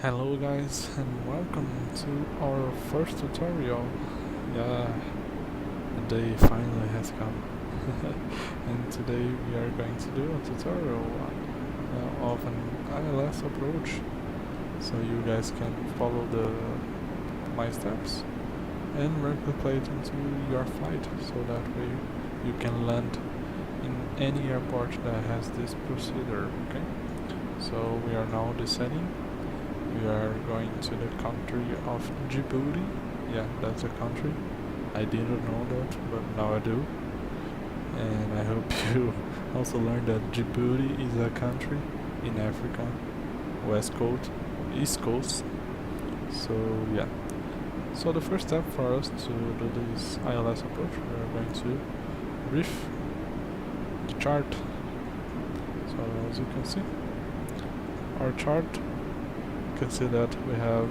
Hello guys and welcome to our first tutorial. Yeah, the day finally has come. And today we are going to do a tutorial of an ILS approach, so you guys can follow my steps and replicate into your flight, so that way you can land in any airport that has this procedure. Okay, so we are now descending. We are going to the country of Djibouti. Yeah, that's a country. I didn't know that, but now I do. And I hope you also learned that Djibouti is a country in Africa, West Coast, East Coast. So yeah. So the first step for us to do this ILS approach, we are going to brief the chart. So as you can see, our chart, you can see that we have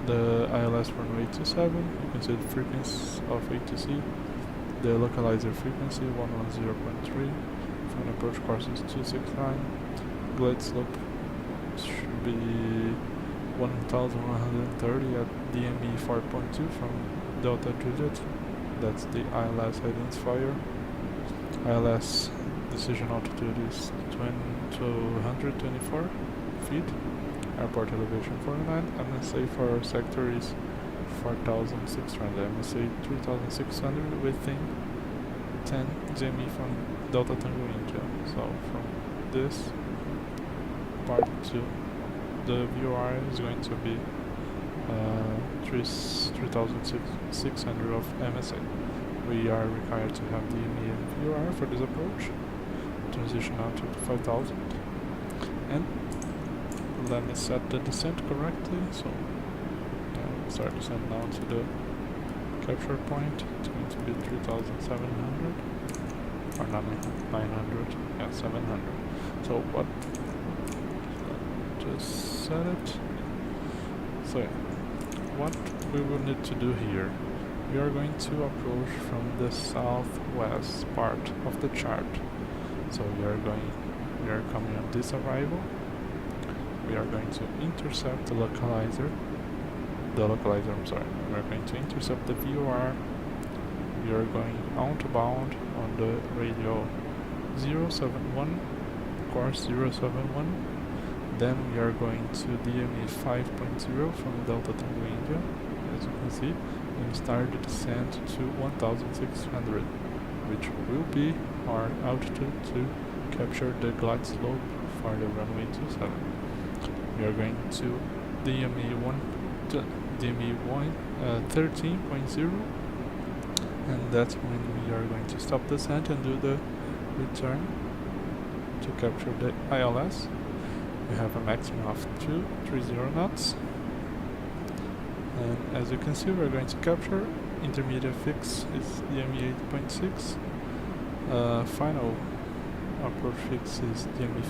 the ILS runway 27, you can see the frequency of ATC, the localizer frequency 110.3, final approach course is 269, glide slope should be 1130 at DME 4.2 from Delta Juliet, that's the ILS identifier. ILS decision altitude is 224 feet. Airport elevation 49, MSA for our sector is 4,600, MSA 3,600 within 10 GME from Delta Tango India. So from this part to the VOR is going to be 3,600 of MSA. We are required to have DME and VOR for this approach. Transition altitude 5,000. And let me set the descent correctly, so start descent now to the capture point. It's going to be 3,700 or 900, yeah, 700. So what, just set it. So yeah, what we will need to do here, we are going to approach from the southwest part of the chart. So we are coming on this arrival. We are going to intercept the localizer. We are going to intercept the VOR. We are going outbound on the radio 071, course 071. Then we are going to DME 5.0 from Delta Tango India, as you can see, and start the descent to 1,600, which will be our altitude to capture the glide slope for the runway 27. We are going to DME 13.0, and that's when we are going to stop descent and do the return to capture the ILS. We have a maximum of 230 knots, and as you can see, we're going to capture. Intermediate fix is DME 8.6. Final approach fix is DME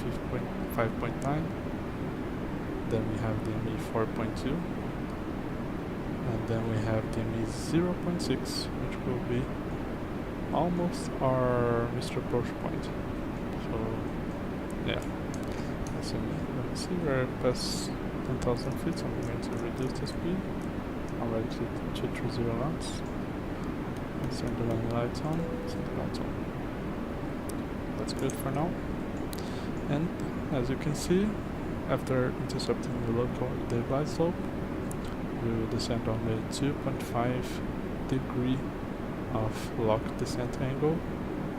5.9. Then we have DME 4.2, and then we have DME 0.6, which will be almost our missed approach point. So yeah, let me see, we're past 10,000 feet, so I'm going to reduce the speed. Already to 230 knots. Let's turn the landing lights on. That's good for now. And as you can see, after intercepting the glide slope, we will descend on the 2.5 degree of lock descent angle,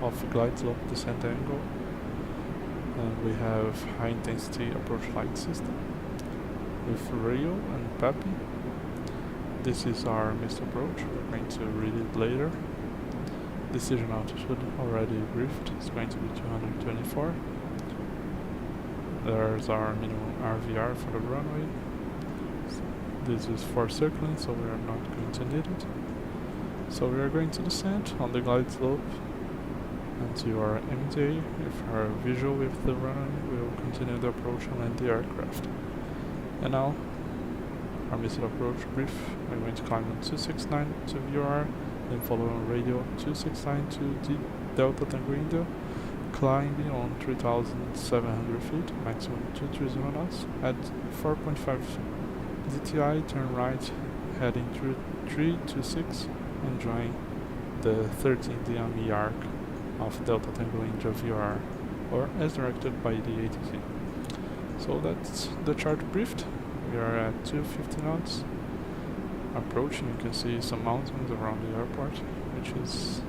of glide slope descent angle. And we have high intensity approach light system with rail and PAPI. This is our missed approach, we're going to read it later. Decision altitude already briefed, it's going to be 224. There's our minimum RVR for the runway. This is for circling, so we are not going to need it. So we are going to descend on the glide slope until our MTA. If our visual with the runway, we will continue the approach and land the aircraft. And now, our missed approach brief. We're going to climb on 269 to VOR, then follow on radio 269 to Delta Tango India, climbing on 3,700 feet, maximum 230 knots, at 4.5 DTI, turn right, heading 326, and join the 13 DME arc of Delta Tango India VR, or as directed by the ATC. So that's the chart briefed. We are at 250 knots. Approaching, you can see some mountains around the airport, which is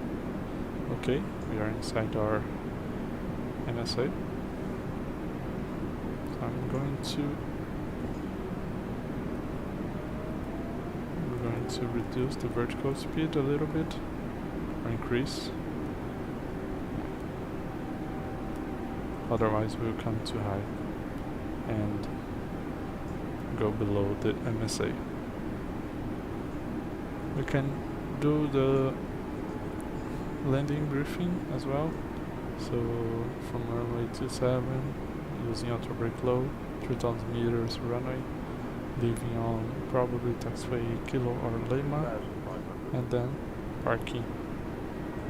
okay. We are inside our MSA. So we're going to reduce the vertical speed a little bit, or increase. Otherwise we'll come too high and go below the MSA. We can do the landing briefing as well. So from runway 27, using auto brake low, 3000 meters runway, leaving on probably taxiway Kilo or Lima, and then parking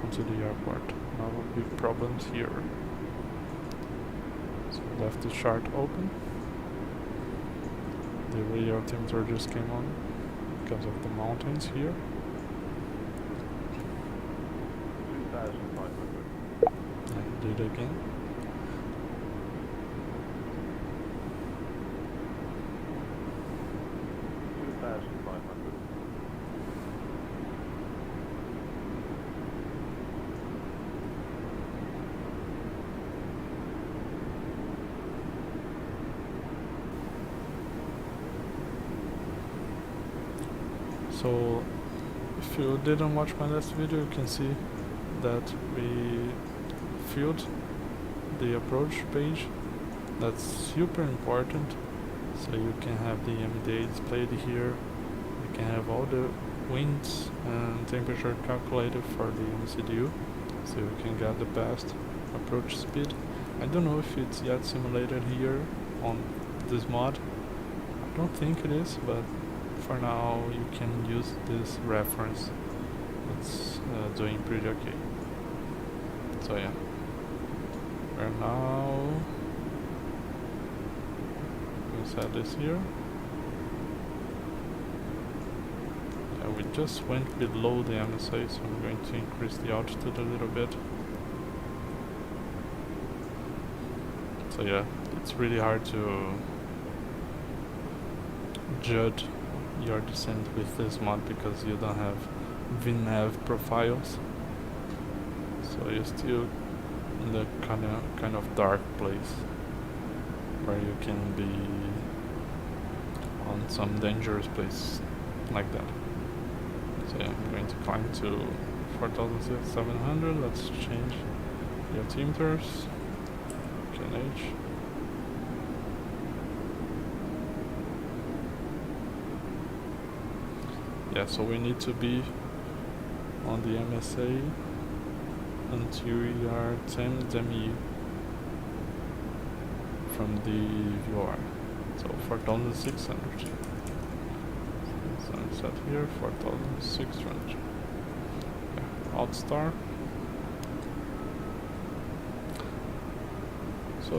onto the airport. No big problems here. So left the chart open. The radio altimeter just came on because of the mountains here. 2,500. And do it again. So if you didn't watch my last video, you can see that we filled the approach page. That's super important. So you can have the MDA displayed here. You can have all the winds and temperature calculated for the MCDU, so you can get the best approach speed. I don't know if it's yet simulated here on this mod. I don't think it is, but for now you can use this reference. It's doing pretty okay. So yeah, we're now going to set this here. Yeah, we just went below the MSA, so I'm going to increase the altitude a little bit. So yeah, it's really hard to judge your descent with this mod because you don't have VNAV profiles, so you're still in the kind of dark place where you can be on some dangerous place like that. So yeah, I'm going to climb to 4,700. Let's change the altimeters. KNH. Yeah, so we need to be on the MSA until we are 10 demi from the VR. So 4,600. So I'm set here, 4,600. Yeah, outstar. So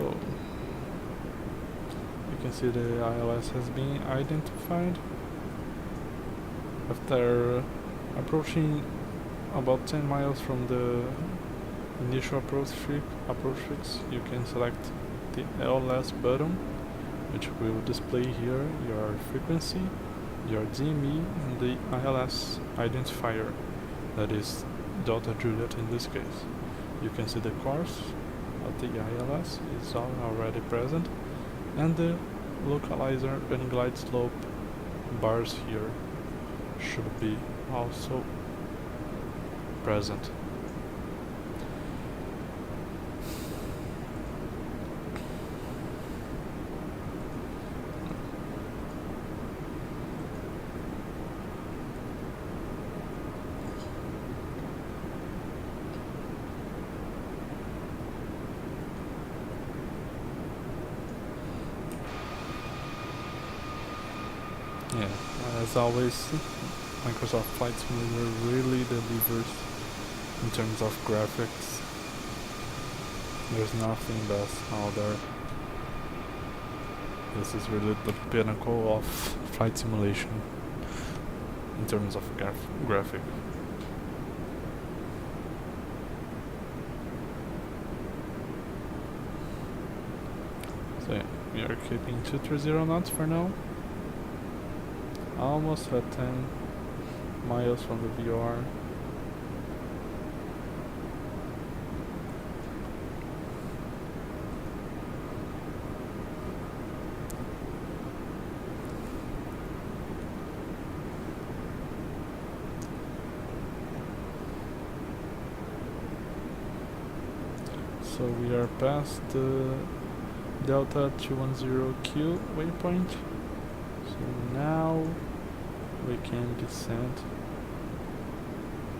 you can see the ILS has been identified. After approaching about 10 miles from the initial approach fix, you can select the ILS button, which will display here your frequency, your DME, and the ILS identifier, that is Delta Juliet in this case. You can see the course of the ILS is already present, and the localizer and glide slope bars here should be also present. Yeah, as always, Microsoft Flight Simulator really delivers in terms of graphics. There's nothing best out there. This is really the pinnacle of flight simulation in terms of graphic. So yeah, we are keeping 230 knots for now. Almost at 10 miles from the VOR. So we are past the Delta 210Q waypoint. So now we can descend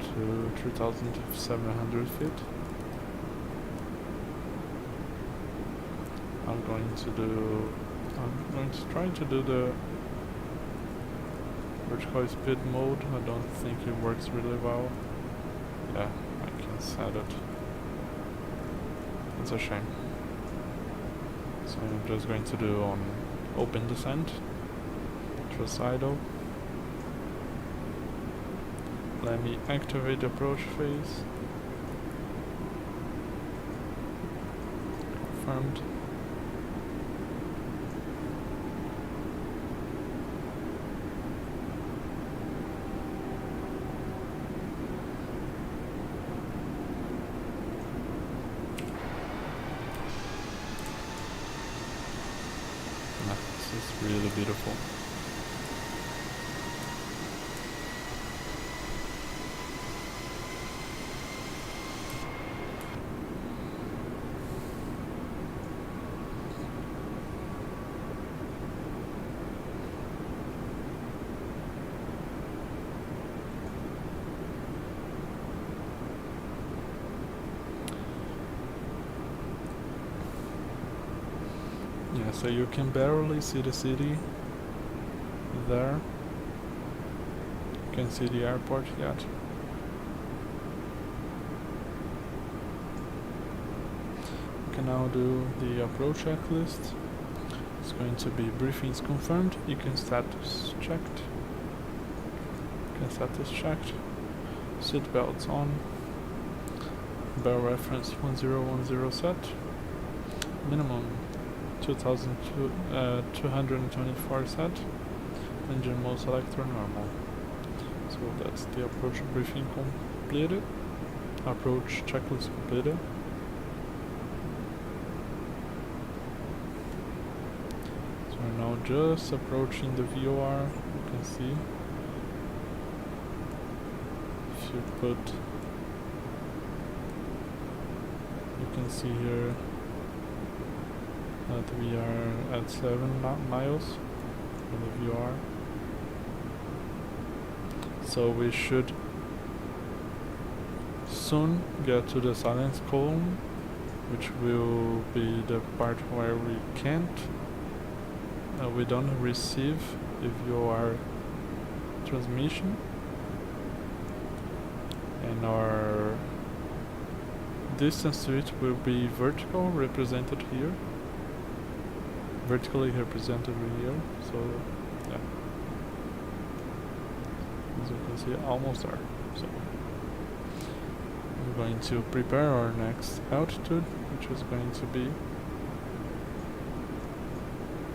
to 3,700 feet. I'm going to try to do the vertical speed mode. I don't think it works really well. Yeah, I can set it. It's a shame. So I'm just going to do on open descent, idle. Let me activate the approach phase. Confirmed. This is really beautiful. Yeah, so you can barely see the city there. You can see the airport yet. You can now do the approach checklist. It's going to be briefings confirmed, you can status checked. Seat belts on. Bell reference 1010 set. Minimum 2,224 set. Engine mode selector normal. So that's the approach briefing completed. Approach checklist completed. So we're now just approaching the VOR. You can see. If you put, you can see here that we are at 7 miles from the VOR. So we should soon get to the silence column, which will be the part where we don't receive the VOR transmission, and our distance to it will be vertically represented here. So yeah, as you can see, almost there. So we're going to prepare our next altitude, which is going to be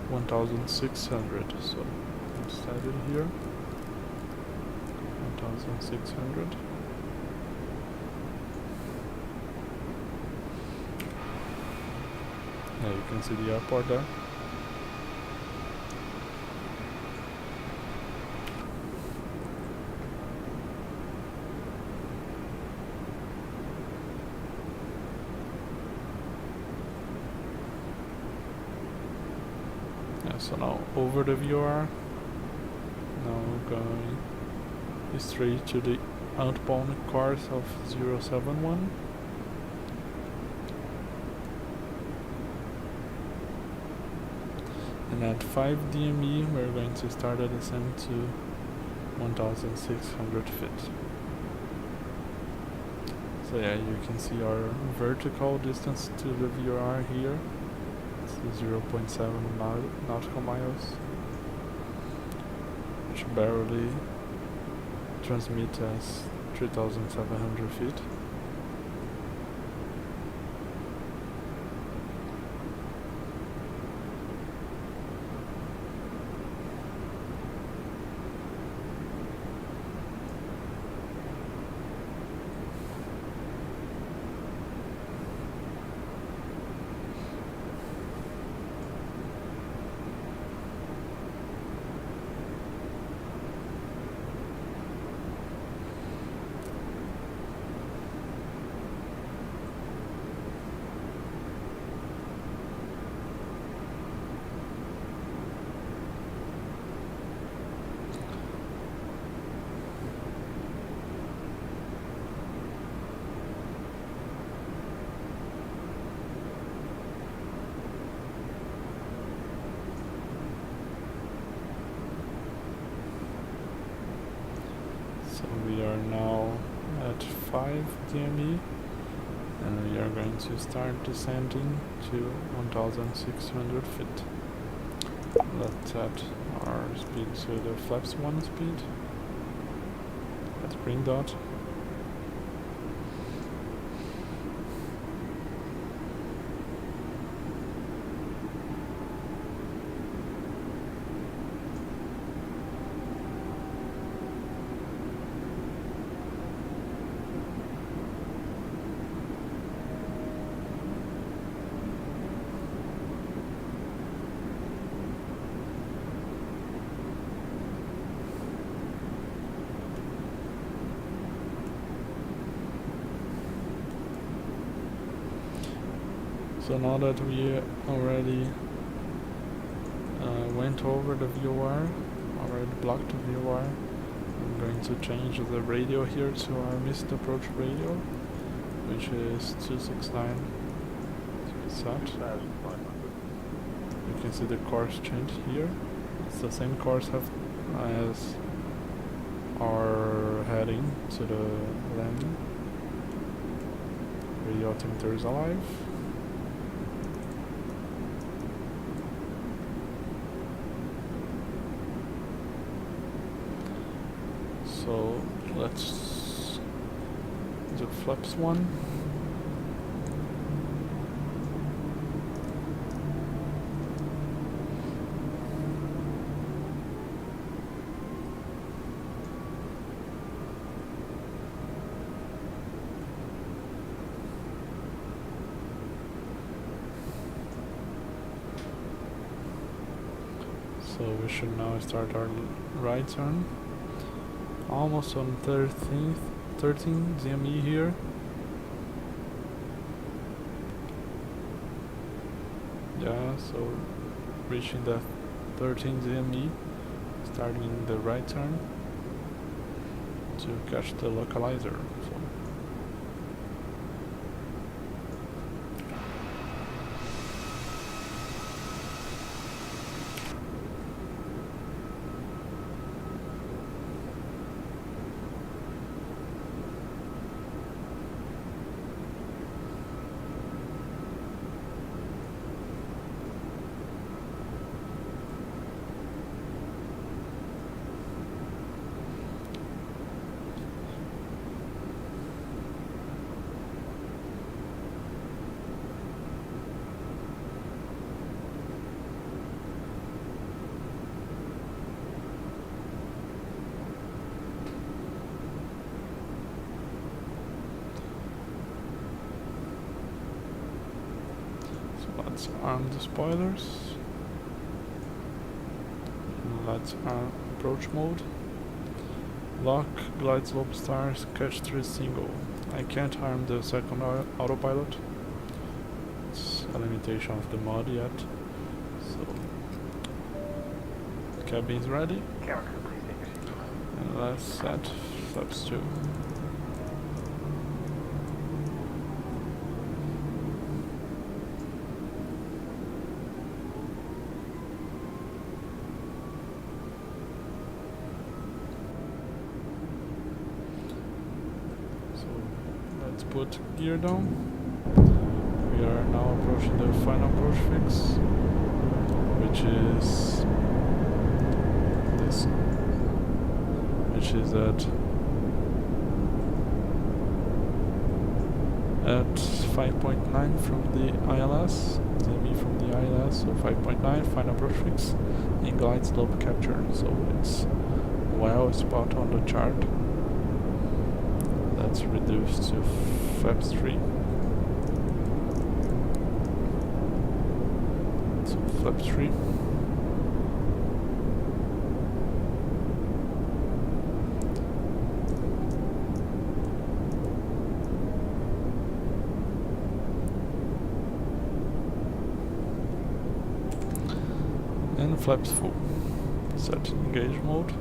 1,600. So let's set it here, 1,600. Yeah, you can see the airport there. So now over the VOR, now we're going straight to the outbound course of 071. And at 5 DME we're going to start a descent to 1,600 feet. So yeah, you can see our vertical distance to the VOR here. It's 0.7 nautical miles, which barely transmit as 3,700 feet. So we are now at 5 DME and we are going to start descending to 1,600 feet. Let's set our speed to the flaps 1 speed at green dot. So now that we already went over the VOR, already blocked the VOR, I'm going to change the radio here to our missed approach radio, which is 269 set. You can see the course change here. It's the same course as our heading to the landing. Radio altimeter is alive. So let's do flaps 1. So we should now start our right turn. Almost on 13 DME here. Yeah, so reaching the 13 DME, starting the right turn to catch the localizer. So let's arm the spoilers. Let's arm approach mode. Lock, glide slope stars, catch 3 single. I can't arm the second autopilot. It's a limitation of the mod yet. So cabin is ready. And let's set flaps 2. put gear down. We are now approaching the final approach fix, which is this, which is at 5.9 from the ILS, DME from the ILS, so 5.9 final approach fix, and glide slope capture, so it's well spot on the chart. That's reduced to flaps 3. So flaps 3. And flaps full. Set engage mode.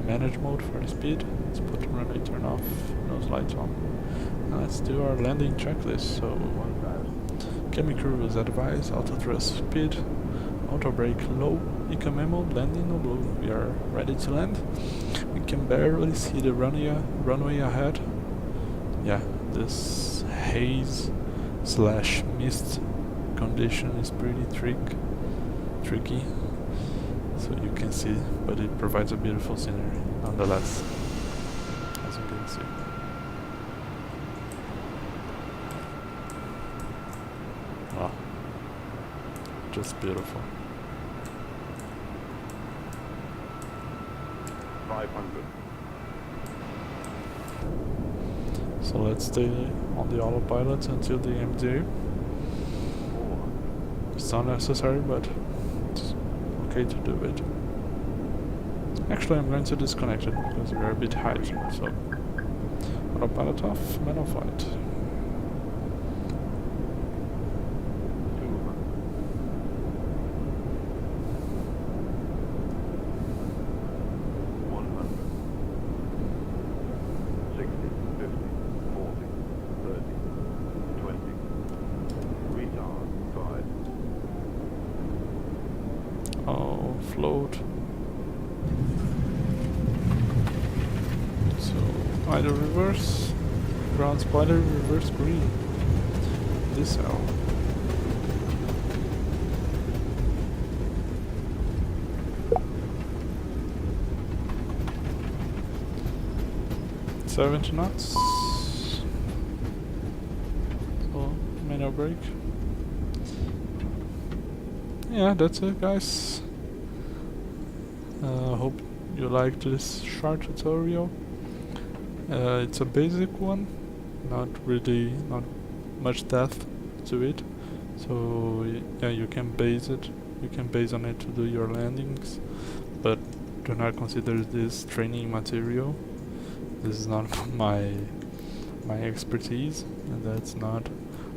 Manage mode for the speed. Let's put runway turn off, nose lights on. Now let's do our landing checklist. So, cabin crew is advised, auto thrust speed, auto brake low, eco memo, landing no blue. We are ready to land. We can barely see the runway ahead. Yeah, this haze slash mist condition is pretty tricky. So you can see, but it provides a beautiful scenery nonetheless, as you can see. Wow, just beautiful. 500. So let's stay on the autopilot until the MDA. It's not necessary, but it's okay to do it. Actually, I'm going to disconnect it because we are a bit high, so autopilot off, manual flight. 200. 100. 60, 50, 40, 30, 20. Retard, 5. Oh, float. So, either reverse, ground spoiler, reverse green. This how. $70 knots. So, manual brake. Yeah, that's it, guys. Hope you liked this short tutorial. It's a basic one, not much depth to it. So yeah, you can base on it to do your landings, but do not consider this training material. This is not my expertise, and that's not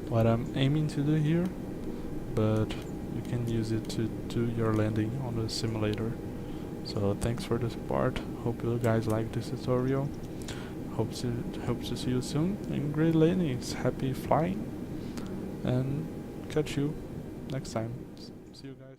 what I'm aiming to do here, but you can use it to do your landing on the simulator. So thanks for the support. Hope you guys like this tutorial. Hope to see you soon, and great landings, happy flying, and catch you next time.